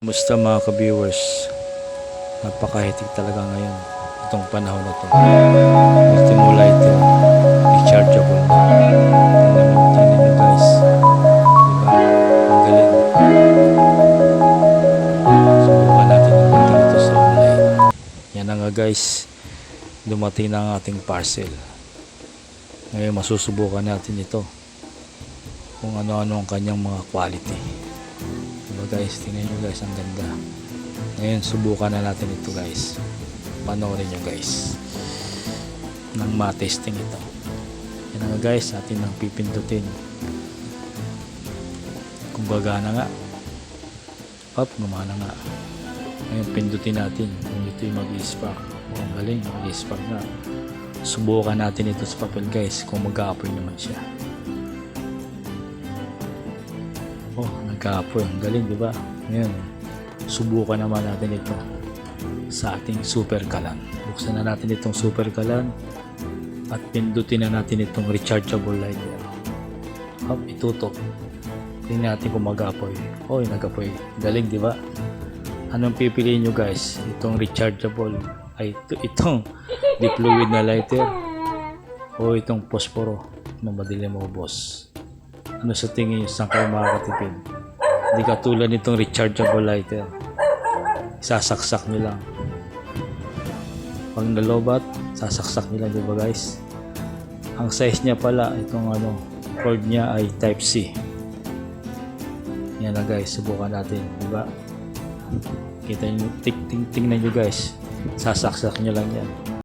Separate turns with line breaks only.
Kumusta mga ka-viewers? Napakahitig talaga ngayon itong panahon na to. Ultimo lighter, rechargeable na. Tingnan nyo guys. Diba? Ang galing. Subukan natin ipagin ito sa online. Yan na nga guys. Dumating na ang ating parcel. Ngayon masusubukan natin ito. Kung ano-ano ang kanyang mga quality. Diba guys, tingnan nyo guys, ang ganda. Ngayon subukan na natin ito guys. Panoorin nyo guys nang matesting ito. Yan nga guys, atin nang pipindutin kung gagana nga. Gumana nga. Ngayon pindutin natin kung ito yung mag-i-spark. Ang galing, mag-i-spark na. Subukan natin ito sa papel guys kung mag-a-apoy naman siya. Nagka-apoy, ang galing, di ba? Ngayon, subukan naman natin ito sa ating super kalan. Buksan na natin itong super kalan at pindutin na natin itong rechargeable lighter. Itutok. Tingnan natin kung mag-apoy. Nag-apoy. Galing, di ba? Anong pipiliin nyo guys? Itong rechargeable ay itong diploid na lighter o itong posporo na madilim mo boss? Ano sa tingin nyo saan kayo makakatipid? Hindi katulad nitong rechargeable lighter. Sasaksak nyo lang. Pag nalobat, sasaksak nyo lang, diba guys? Ang size niya pala, itong cord niya ay type C. Yan na guys, subukan natin, diba? Kita nyo, tingnan nyo guys. Sasaksak nyo lang yan.